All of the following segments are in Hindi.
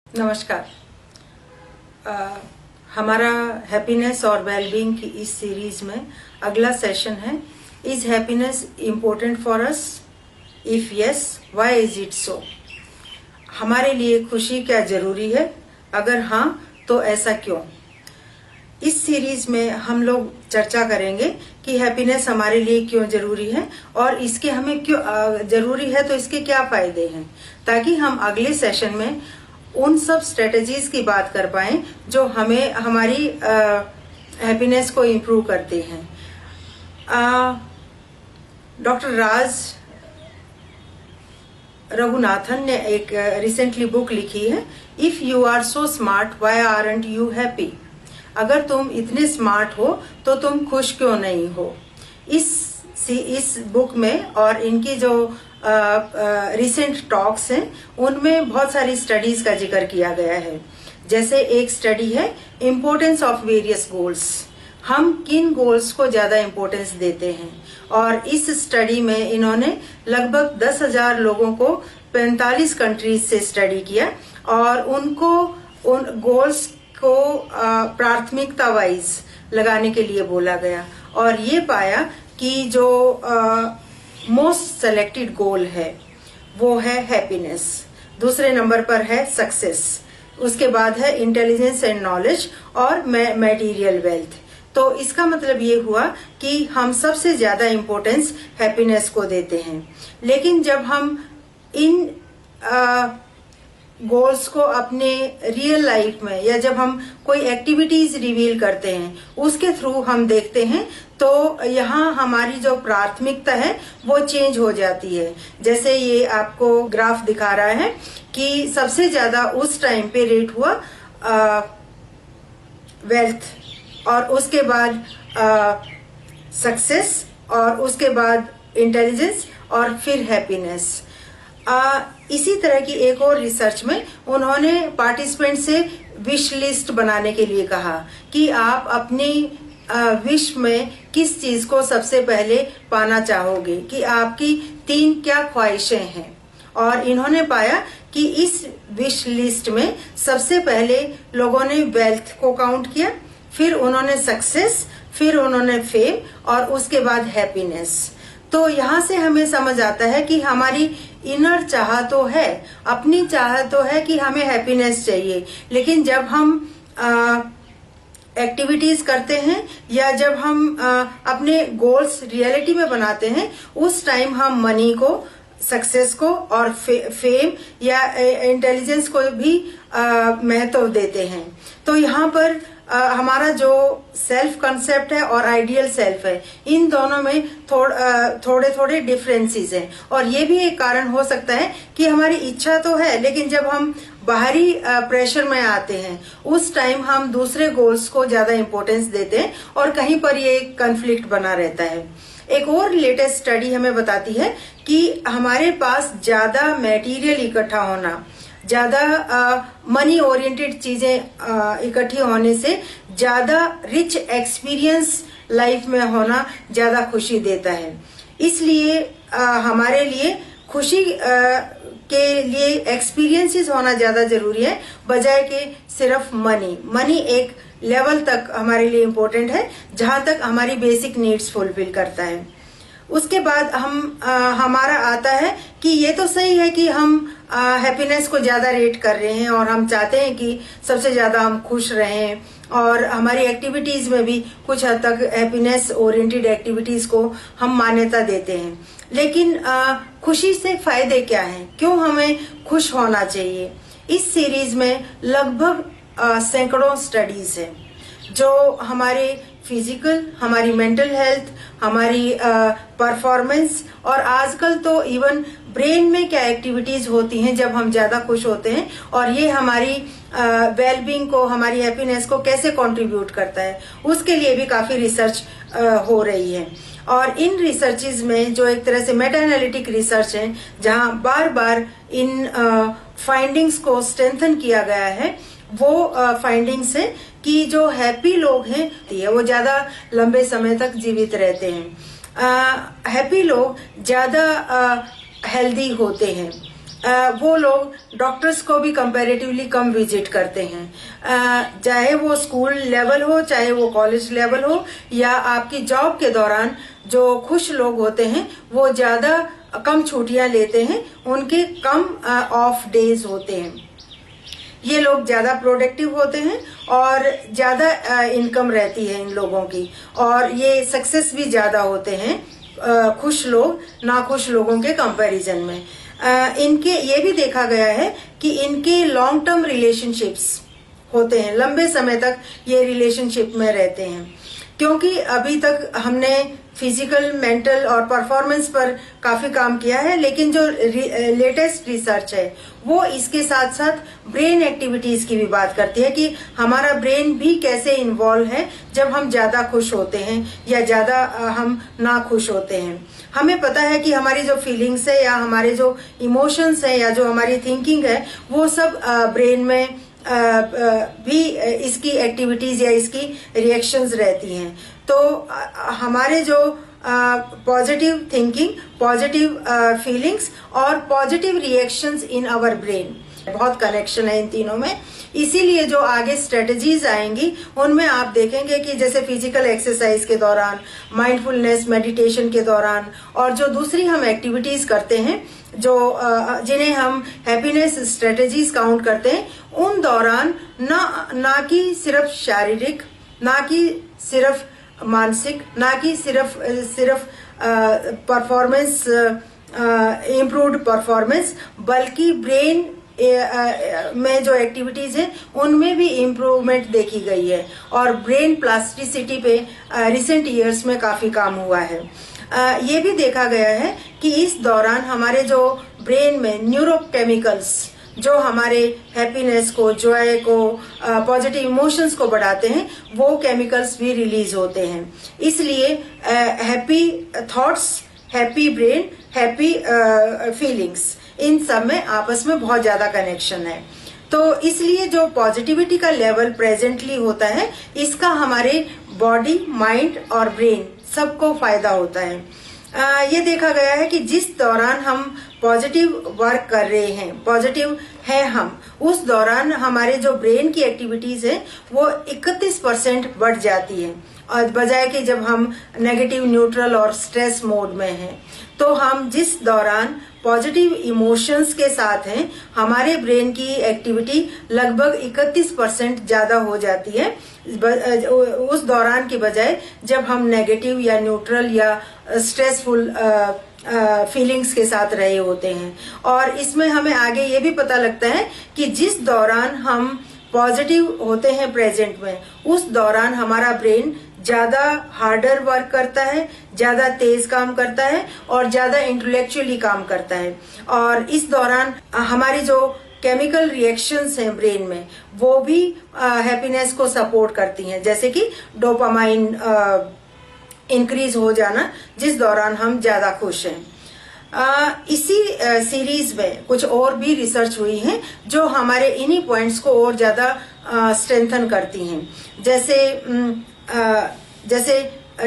नमस्कार। हमारा हैप्पीनेस और वेलबींग की इस सीरीज में अगला सेशन है, is happiness important for us? If yes, why is it so? हमारे लिए खुशी क्या जरूरी है? अगर हाँ तो ऐसा क्यों? इस सीरीज में हम लोग चर्चा करेंगे कि हैप्पीनेस हमारे लिए क्यों जरूरी है और इसके हमें क्यों जरूरी है, तो इसके क्या फायदे हैं, ताकि हम अगले सेशन में उन सब स्ट्रेटेजीज की बात कर पाएं जो हमें हमारी हैप्पीनेस को इम्प्रूव करते हैं। डॉक्टर राज रघुनाथन ने एक रिसेंटली बुक लिखी है, if you are so smart why aren't you happy? अगर तुम इतने स्मार्ट हो तो तुम खुश क्यों नहीं हो? इस बुक में और इनकी जो रिसेंट टॉक्स हैं उनमें बहुत सारी स्टडीज का जिक्र किया गया है। जैसे एक स्टडी है इम्पोर्टेंस ऑफ वेरियस गोल्स, हम किन गोल्स को ज्यादा इम्पोर्टेंस देते हैं, और इस स्टडी में इन्होंने लगभग 10,000 लोगों को 45 कंट्रीज से स्टडी किया और उनको उन गोल्स को प्राथमिकता वाइज लगाने के लिए बोला गया और ये पाया कि जो मोस्ट सेलेक्टेड गोल है वो है हैप्पीनेस, दूसरे नंबर पर है सक्सेस, उसके बाद है इंटेलिजेंस एंड नॉलेज और मटेरियल वेल्थ। तो इसका मतलब ये हुआ कि हम सबसे ज्यादा इम्पोर्टेंस हैप्पीनेस को देते हैं। लेकिन जब हम इन गोल्स को अपने रियल लाइफ में या जब हम कोई एक्टिविटीज रिवील करते हैं उसके थ्रू हम देखते हैं तो यहाँ हमारी जो प्राथमिकता है वो चेंज हो जाती है। जैसे ये आपको ग्राफ दिखा रहा है कि सबसे ज्यादा उस टाइम पे रेट हुआ वेल्थ और उसके बाद सक्सेस और उसके बाद इंटेलिजेंस और फिर हैप्पीनेस। इसी तरह की एक और रिसर्च में उन्होंने पार्टिसिपेंट से विश लिस्ट बनाने के लिए कहा कि आप अपनी विश में किस चीज को सबसे पहले पाना चाहोगे, कि आपकी 3 क्या ख्वाहिशें हैं। और इन्होंने पाया कि इस विश लिस्ट में सबसे पहले लोगों ने वेल्थ को काउंट किया, फिर उन्होंने सक्सेस, फिर उन्होंने फेम और उसके बाद हैप्पीनेस। तो यहाँ से हमें समझ आता है कि हमारी इनर चाह तो है, अपनी चाह तो है कि हमें हैप्पीनेस चाहिए, लेकिन जब हम एक्टिविटीज करते हैं या जब हम अपने गोल्स रियलिटी में बनाते हैं उस टाइम हम मनी को, सक्सेस को और फेम या इंटेलिजेंस को भी महत्व देते हैं। तो यहाँ पर हमारा जो सेल्फ कंसेप्ट है और आइडियल सेल्फ है, इन दोनों में थोड़े थोड़े डिफरेंसेस हैं और ये भी एक कारण हो सकता है कि हमारी इच्छा तो है लेकिन जब हम बाहरी प्रेशर में आते हैं उस टाइम हम दूसरे गोल्स को ज्यादा इम्पोर्टेंस देते हैं और कहीं पर ये कॉन्फ्लिक्ट बना रहता है। एक और लेटेस्ट स्टडी हमें बताती है कि हमारे पास ज्यादा मटेरियल इकट्ठा होना, ज्यादा मनी ओरिएंटेड चीजें इकट्ठी होने से ज्यादा रिच एक्सपीरियंस लाइफ में होना ज्यादा खुशी देता है। इसलिए हमारे लिए खुशी के लिए एक्सपीरियंसेस होना ज्यादा जरूरी है बजाय के सिर्फ मनी एक लेवल तक हमारे लिए इम्पोर्टेंट है जहां तक हमारी बेसिक नीड्स फुलफिल करता है। उसके बाद हमारा आता है कि ये तो सही है कि हम हैप्पीनेस को ज्यादा रेट कर रहे हैं और हम चाहते हैं कि सबसे ज्यादा हम खुश रहें और हमारी एक्टिविटीज में भी कुछ हद तक हैप्पीनेस ओरिएंटेड एक्टिविटीज को हम मान्यता देते हैं, लेकिन खुशी से फायदे क्या हैं, क्यों हमें खुश होना चाहिए? इस सीरीज में लगभग सैकड़ों स्टडीज हैं जो हमारे फिजिकल, हमारी मेंटल हेल्थ, हमारी परफॉर्मेंस और आजकल तो इवन ब्रेन में क्या एक्टिविटीज होती हैं जब हम ज्यादा खुश होते हैं और ये हमारी वेलबींग को, हमारी हैप्पीनेस को कैसे कंट्रीब्यूट करता है, उसके लिए भी काफी रिसर्च हो रही है। और इन रिसर्चेज में जो एक तरह से मेटा एनालिटिक रिसर्च है जहां बार बार इन फाइंडिंग्स को स्ट्रेंथन किया गया है, वो फाइंडिंग्स है कि जो हैप्पी लोग हैं वो ज्यादा लंबे समय तक जीवित रहते हैं। हैप्पी लोग ज्यादा हेल्दी होते हैं, वो लोग डॉक्टर्स को भी कंपैरेटिवली कम विजिट करते हैं। चाहे वो स्कूल लेवल हो, चाहे वो कॉलेज लेवल हो, या आपकी जॉब के दौरान जो खुश लोग होते हैं वो ज्यादा कम छुट्टियां लेते हैं, उनके कम ऑफ डेज होते हैं। ये लोग ज्यादा प्रोडक्टिव होते हैं और ज्यादा इनकम रहती है इन लोगों की, और ये सक्सेस भी ज्यादा होते हैं खुश लोग नाखुश लोगों के कंपैरिजन में। इनके ये भी देखा गया है कि इनके लॉन्ग टर्म रिलेशनशिप्स होते हैं, लंबे समय तक ये रिलेशनशिप में रहते हैं, क्योंकि अभी तक हमने फिजिकल, मेंटल और परफॉर्मेंस पर काफी काम किया है, लेकिन जो लेटेस्ट रिसर्च है वो इसके साथ साथ ब्रेन एक्टिविटीज की भी बात करती है कि हमारा ब्रेन भी कैसे इन्वॉल्व है जब हम ज्यादा खुश होते हैं या ज्यादा हम ना खुश होते हैं। हमें पता है कि हमारी जो फीलिंग्स है या हमारे जो इमोशंस है या जो हमारी थिंकिंग है वो सब ब्रेन में भी इसकी एक्टिविटीज या इसकी रिएक्शंस रहती हैं। तो हमारे जो पॉजिटिव थिंकिंग, पॉजिटिव फीलिंग्स और positive reactions in our brain, बहुत कनेक्शन है इन तीनों में। इसीलिए जो आगे स्ट्रेटजीज आएंगी उनमें आप देखेंगे कि जैसे फिजिकल एक्सरसाइज के दौरान, माइंडफुलनेस मेडिटेशन के दौरान, और जो दूसरी हम एक्टिविटीज करते हैं जो जिन्हें हम हैप्पीनेस स्ट्रेटजीज काउंट करते हैं, उन दौरान ना कि सिर्फ शारीरिक, ना कि सिर्फ मानसिक, ना कि सिर्फ परफॉर्मेंस, इम्प्रूव्ड परफॉर्मेंस, बल्कि ब्रेन में जो एक्टिविटीज है उनमें भी इम्प्रूवमेंट देखी गई है, और ब्रेन प्लास्टिसिटी पे रिसेंट ईयर्स में काफी काम हुआ है। ये भी देखा गया है कि इस दौरान हमारे जो ब्रेन में न्यूरोकेमिकल्स जो हमारे हैप्पीनेस को, जॉय को, पॉजिटिव इमोशंस को बढ़ाते हैं, वो केमिकल्स भी रिलीज होते हैं। इसलिए happy thoughts, happy brain, happy feelings, इन सब में आपस में बहुत ज्यादा कनेक्शन है। तो इसलिए जो पॉजिटिविटी का लेवल प्रेजेंटली होता है, इसका हमारे बॉडी, माइंड और ब्रेन सबको फायदा होता है। ये देखा गया है कि जिस दौरान हम पॉजिटिव वर्क कर रहे हैं, पॉजिटिव है हम, उस दौरान हमारे जो ब्रेन की एक्टिविटीज है वो 31% बढ़ जाती है, और बजाय कि जब हम नेगेटिव, न्यूट्रल और स्ट्रेस मोड में हैं। तो हम जिस दौरान पॉजिटिव इमोशंस के साथ हैं, हमारे ब्रेन की एक्टिविटी लगभग 31% ज्यादा हो जाती है उस दौरान की बजाय जब हम नेगेटिव या न्यूट्रल या स्ट्रेसफुल फीलिंग्स के साथ रहे होते हैं। और इसमें हमें आगे ये भी पता लगता है कि जिस दौरान हम पॉजिटिव होते हैं प्रेजेंट में, उस दौरान हमारा ब्रेन ज्यादा हार्डर वर्क करता है, ज्यादा तेज काम करता है और ज्यादा इंटेलेक्चुअली काम करता है। और इस दौरान हमारी जो केमिकल रिएक्शंस हैं ब्रेन में, वो भी हैप्पीनेस को सपोर्ट करती हैं, जैसे कि डोपामाइन इंक्रीज हो जाना, जिस दौरान हम ज्यादा खुश हैं। इसी सीरीज में कुछ और भी रिसर्च हुई है जो हमारे इन्हीं पॉइंट्स को और ज्यादा स्ट्रेंथन करती हैं। जैसे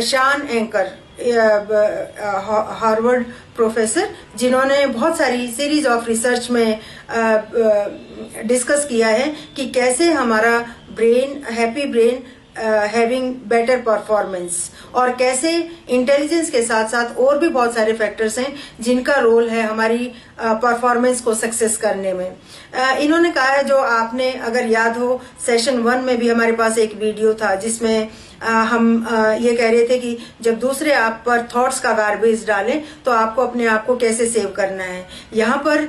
शान एंकर, हार्वर्ड प्रोफेसर, जिन्होंने बहुत सारी सीरीज ऑफ रिसर्च में डिस्कस किया है कि कैसे हमारा brain, happy brain having better performance, और कैसे इंटेलिजेंस के साथ साथ और भी बहुत सारे फैक्टर्स हैं जिनका रोल है हमारी परफॉर्मेंस को सक्सेस करने में। इन्होंने कहा है, जो आपने अगर याद हो, सेशन 1 में भी हमारे पास एक वीडियो था जिसमें हम ये कह रहे थे कि जब दूसरे आप पर थॉट्स का गार्बेज डालें तो आपको अपने आप को कैसे सेव करना है। यहाँ पर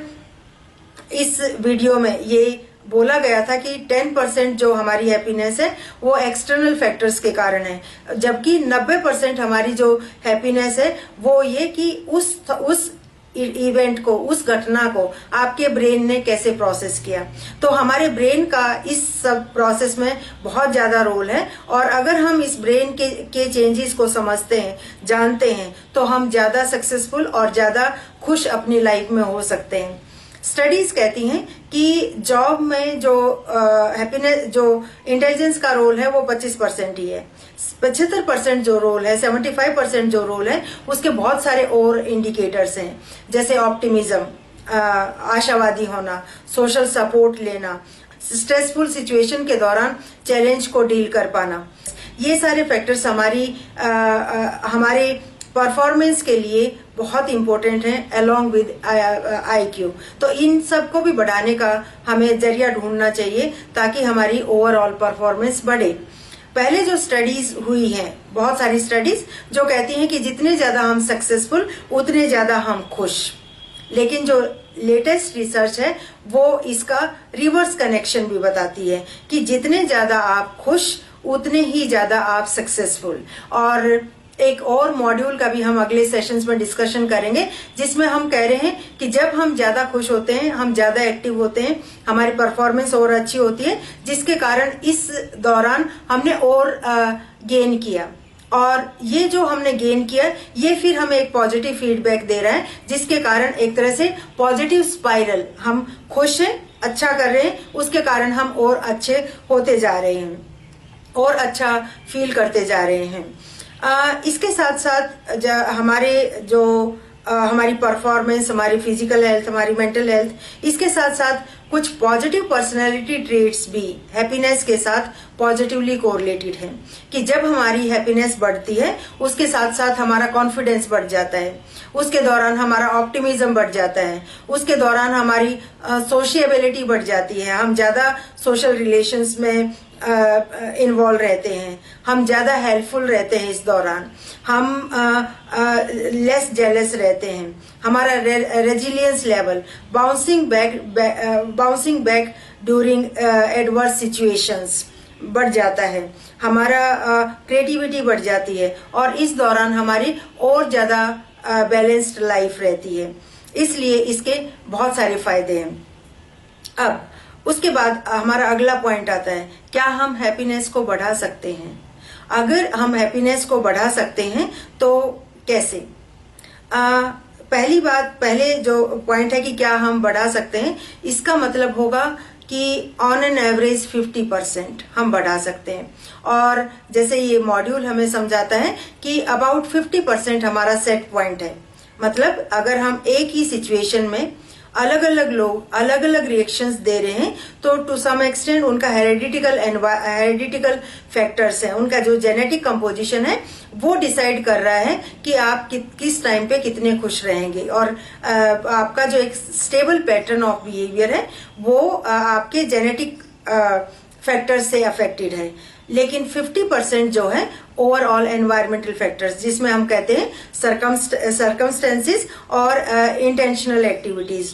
इस वीडियो में ये बोला गया था कि 10% जो हमारी हैप्पीनेस है वो एक्सटर्नल फैक्टर्स के कारण है, जबकि 90% हमारी जो हैप्पीनेस है वो ये कि उस इवेंट को, उस घटना को आपके ब्रेन ने कैसे प्रोसेस किया। तो हमारे ब्रेन का इस सब प्रोसेस में बहुत ज्यादा रोल है, और अगर हम इस ब्रेन के चेंजेस को समझते हैं, जानते हैं, तो हम ज्यादा सक्सेसफुल और ज्यादा खुश अपनी लाइफ में हो सकते हैं। स्टडीज कहती हैं कि जॉब में जो हैप्पीनेस, जो इंटेलिजेंस का रोल है वो 25% ही है। 75% जो रोल है, 75% जो रोल है, उसके बहुत सारे और इंडिकेटर्स हैं, जैसे ऑप्टिमिज्म, आशावादी होना, सोशल सपोर्ट लेना, स्ट्रेसफुल सिचुएशन के दौरान चैलेंज को डील कर पाना, ये सारे फैक्टर्स हमारे परफॉर्मेंस के लिए बहुत इंपॉर्टेंट हैं अलोंग विद IQ। तो इन सब को भी बढ़ाने का हमें जरिया ढूंढना चाहिए ताकि हमारी ओवरऑल परफॉर्मेंस बढ़े। पहले जो स्टडीज हुई हैं, बहुत सारी स्टडीज जो कहती हैं कि जितने ज्यादा हम सक्सेसफुल उतने ज्यादा हम खुश, लेकिन जो लेटेस्ट रिसर्च है वो इसका रिवर्स कनेक्शन भी बताती है कि जितने ज्यादा आप खुश उतने ही ज्यादा आप सक्सेसफुल। और एक और मॉड्यूल का भी हम अगले सेशंस में डिस्कशन करेंगे जिसमें हम कह रहे हैं कि जब हम ज्यादा खुश होते हैं, हम ज्यादा एक्टिव होते हैं, हमारी परफॉर्मेंस और अच्छी होती है, जिसके कारण इस दौरान हमने और गेन किया, और ये जो हमने गेन किया ये फिर हमें एक पॉजिटिव फीडबैक दे रहा है, जिसके कारण एक तरह से पॉजिटिव स्पाइरल, हम खुश हैं, अच्छा कर रहे हैं, उसके कारण हम और अच्छे होते जा रहे हैं और अच्छा फील करते जा रहे हैं। इसके साथ साथ हमारी परफॉर्मेंस, हमारी फिजिकल हेल्थ, हमारी मेंटल हेल्थ, इसके साथ साथ कुछ पॉजिटिव पर्सनैलिटी ट्रेट्स भी हैप्पीनेस के साथ पॉजिटिवली कोरिलेटेड हैं कि जब हमारी हैप्पीनेस बढ़ती है उसके साथ साथ हमारा कॉन्फिडेंस बढ़ जाता है, उसके दौरान हमारा ऑप्टिमिज्म बढ़ जाता है, उसके दौरान हमारी सोशिएबिलिटी बढ़ जाती है, हम ज्यादा सोशल रिलेशंस में इन्वॉल्व रहते हैं, हम ज्यादा हेल्पफुल रहते हैं, इस दौरान हम लेस जेलस रहते हैं, हमारा resilience level, bouncing back during adverse situations बढ़ जाता है, हमारा क्रिएटिविटी बढ़ जाती है, और इस दौरान हमारी और ज्यादा बैलेंस्ड लाइफ रहती है। इसलिए इसके बहुत सारे फायदे हैं। अब उसके बाद हमारा अगला पॉइंट आता है, क्या हम हैप्पीनेस को बढ़ा सकते हैं? अगर हम हैप्पीनेस को बढ़ा सकते हैं तो कैसे? पहले जो पॉइंट है कि क्या हम बढ़ा सकते हैं, इसका मतलब होगा कि ऑन एन एवरेज 50% हम बढ़ा सकते हैं। और जैसे ये मॉड्यूल हमें समझाता है कि अबाउट 50% हमारा सेट पॉइंट है। मतलब अगर हम एक ही सिचुएशन में अलग अलग लोग अलग अलग रिएक्शंस दे रहे हैं तो टू सम एक्सटेंट उनका हेरिडिटिकल फैक्टर्स है, उनका जो जेनेटिक कंपोजिशन है वो डिसाइड कर रहा है कि आप किस टाइम पे कितने खुश रहेंगे, और आपका जो एक स्टेबल पैटर्न ऑफ बिहेवियर है वो आपके जेनेटिक फैक्टर्स से अफेक्टेड है। लेकिन 50% जो है ओवरऑल एनवायरमेंटल फैक्टर्स, जिसमें हम कहते हैं सर्कमस्टेंसेस और इंटेंशनल एक्टिविटीज।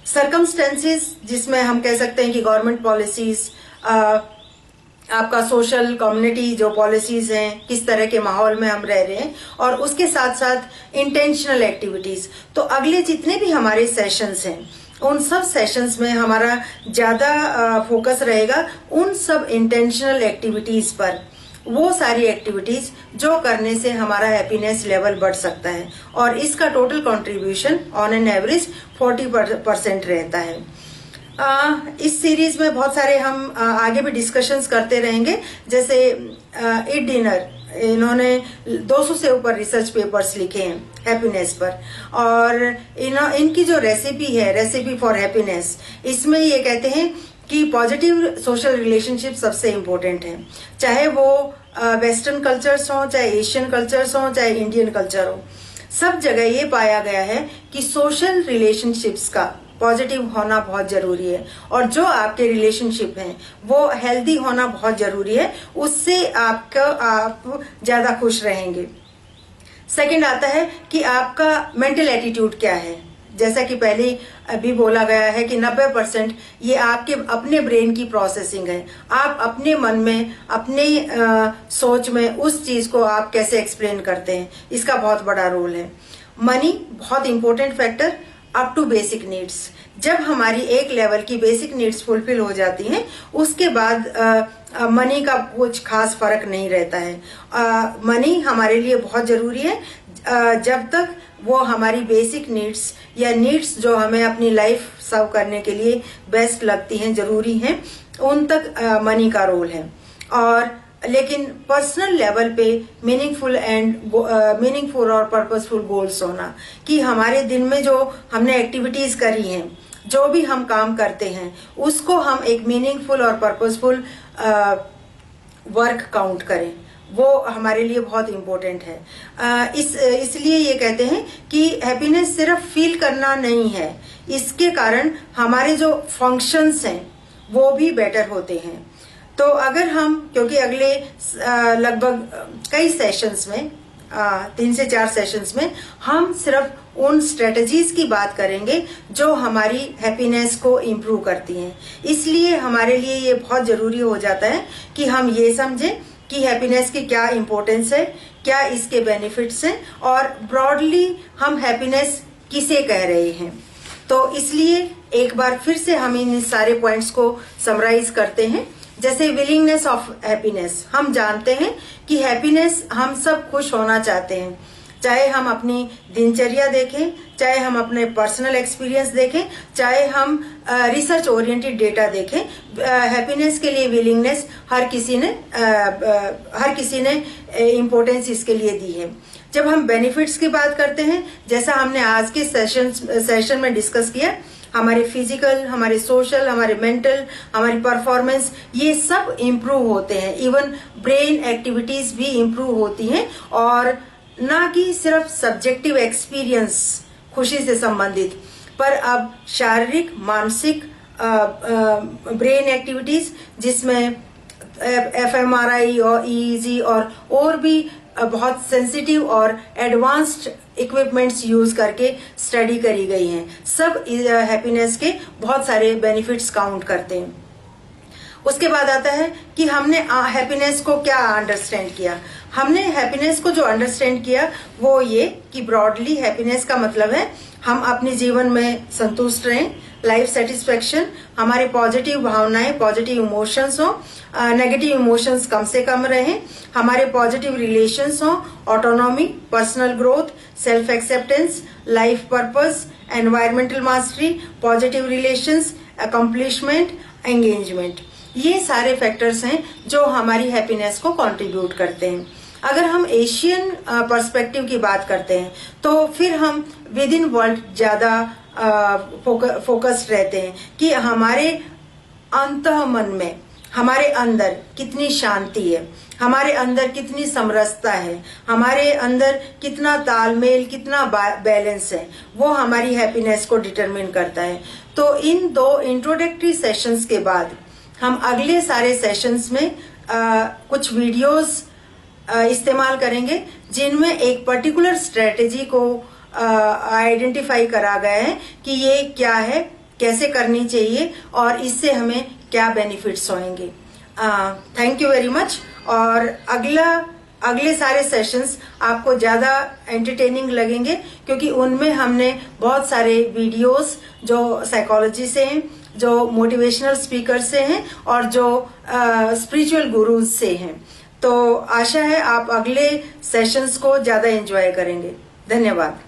सर्कमस्टेंसेस जिसमें हम कह सकते हैं कि गवर्नमेंट पॉलिसीज, आपका सोशल कम्युनिटी जो पॉलिसीज हैं, किस तरह के माहौल में हम रह रहे हैं, और उसके साथ साथ इंटेंशनल एक्टिविटीज। तो अगले जितने भी हमारे सेशंस हैं उन सब सेशंस में हमारा ज्यादा फोकस रहेगा उन सब इंटेंशनल एक्टिविटीज पर, वो सारी एक्टिविटीज जो करने से हमारा हैप्पीनेस लेवल बढ़ सकता है, और इसका total contribution on an average 40% रहता है। इस सीरीज में बहुत सारे हम आगे भी डिस्कशंस करते रहेंगे। जैसे ईट डिनर, इन्होंने 200 से ऊपर रिसर्च पेपर्स लिखे हैं हैप्पीनेस पर, और इनकी जो रेसिपी फॉर हैप्पीनेस, इसमें ये कहते हैं कि पॉजिटिव सोशल रिलेशनशिप सबसे इम्पोर्टेंट है, चाहे वो वेस्टर्न कल्चर्स हो, चाहे एशियन कल्चर्स हो, चाहे इंडियन कल्चर हो। सब जगह ये पाया गया है कि सोशल रिलेशनशिप्स का पॉजिटिव होना बहुत जरूरी है, और जो आपके रिलेशनशिप हैं वो हेल्दी होना बहुत जरूरी है, उससे आप ज्यादा खुश रहेंगे। सेकंड आता है कि आपका मेंटल एटीट्यूड क्या है। जैसा कि पहले अभी बोला गया है कि 90% ये आपके अपने ब्रेन की प्रोसेसिंग है। आप अपने मन में, अपने सोच में उस चीज को आप कैसे एक्सप्लेन करते हैं, इसका बहुत बड़ा रोल है। मनी बहुत important factor up to basic needs. जब हमारी एक लेवल की बेसिक नीड्स फुलफिल हो जाती हैं, उसके बाद मनी का कुछ खास फर्क नहीं रहता है। मनी हमारे लिए बहुत जरूरी है जब तक वो हमारी बेसिक नीड्स या नीड्स जो हमें अपनी लाइफ सर्व करने के लिए बेस्ट लगती हैं, जरूरी हैं, उन तक मनी का रोल है। और लेकिन पर्सनल लेवल पे मीनिंगफुल और पर्पसफुल गोल्स होना, कि हमारे दिन में जो हमने एक्टिविटीज करी हैं, जो भी हम काम करते हैं, उसको हम एक मीनिंगफुल और पर्पसफुल वर्क काउंट करें। वो हमारे लिए बहुत इम्पोर्टेंट है। इसलिए ये कहते हैं कि हैप्पीनेस सिर्फ फील करना नहीं है, इसके कारण हमारे जो फंक्शंस हैं वो भी बेटर होते हैं। तो अगर हम, क्योंकि अगले लगभग कई सेशंस में 3 से 4 सेशंस में हम सिर्फ उन स्ट्रेटजीज की बात करेंगे जो हमारी हैप्पीनेस को इम्प्रूव करती हैं। इसलिए हमारे लिए ये बहुत जरूरी हो जाता है कि हम ये समझें कि हैप्पीनेस की क्या इम्पोर्टेंस है, क्या इसके बेनिफिट्स हैं, और ब्रॉडली हम हैप्पीनेस किसे कह रहे हैं। तो इसलिए एक बार फिर से हम इन सारे पॉइंट्स को समराइज करते हैं। जैसे विलिंगनेस ऑफ हैप्पीनेस, हम जानते हैं कि हैप्पीनेस, हम सब खुश होना चाहते हैं, चाहे हम अपनी दिनचर्या देखें, चाहे हम अपने पर्सनल एक्सपीरियंस देखें, चाहे हम रिसर्च ओरिएंटेड डेटा देखें। हैप्पीनेस के लिए विलिंगनेस हर किसी ने इम्पोर्टेंस इसके लिए दी है। जब हम बेनिफिट्स की बात करते हैं, जैसा हमने आज के सेशन में डिस्कस किया, हमारे फिजिकल, हमारे सोशल, हमारे मेंटल, हमारी परफॉर्मेंस, ये सब इम्प्रूव होते हैं। इवन ब्रेन एक्टिविटीज भी इम्प्रूव होती हैं, और ना कि सिर्फ सब्जेक्टिव एक्सपीरियंस खुशी से संबंधित, पर अब शारीरिक, मानसिक ब्रेन एक्टिविटीज, जिसमें एफएमआरआई और ईईजी और भी बहुत सेंसिटिव और एडवांस्ड इक्विपमेंट्स यूज करके स्टडी करी गई हैं। सब हैप्पीनेस के बहुत सारे बेनिफिट्स काउंट करते हैं। उसके बाद आता है कि हमने हैप्पीनेस को क्या अंडरस्टैंड किया। हमने हैप्पीनेस को जो अंडरस्टैंड किया वो ये कि ब्रॉडली हैप्पीनेस का मतलब है हम अपने जीवन में संतुष्ट रहें, लाइफ सेटिस्फेक्शन, हमारे पॉजिटिव भावनाएं, पॉजिटिव इमोशंस हो, नेगेटिव इमोशंस कम से कम रहें, हमारे पॉजिटिव रिलेशंस हो, autonomy, personal growth, self acceptance, life purpose, environmental mastery, positive relations, accomplishment, engagement. ये सारे फैक्टर्स हैं जो हमारी हैप्पीनेस को कंट्रीब्यूट करते हैं। अगर हम एशियन पर्सपेक्टिव की बात करते हैं तो फिर हम विद इन वर्ल्ड ज्यादा फोकस्ड रहते हैं कि हमारे अंतः मन में, हमारे अंदर कितनी शांति है, हमारे अंदर कितनी समरसता है, हमारे अंदर कितना तालमेल, कितना बैलेंस है, वो हमारी हैप्पीनेस को डिटरमिन करता है। तो इन 2 इंट्रोडक्टरी सेशंस के बाद हम अगले सारे सेशंस में कुछ वीडियोस इस्तेमाल करेंगे जिनमें एक पर्टिकुलर स्ट्रेटेजी को आइडेंटिफाई करा गया है कि ये क्या है, कैसे करनी चाहिए और इससे हमें क्या बेनिफिट्स होंगे। Thank you very much. और अगले सारे सेशंस आपको ज्यादा एंटरटेनिंग लगेंगे क्योंकि उनमें हमने बहुत सारे वीडियोस जो साइकोलॉजी से हैं, जो मोटिवेशनल स्पीकर से हैं और जो स्पिरिचुअल गुरुज से हैं। तो आशा है आप अगले सेशंस को ज्यादा एंजॉय करेंगे। धन्यवाद।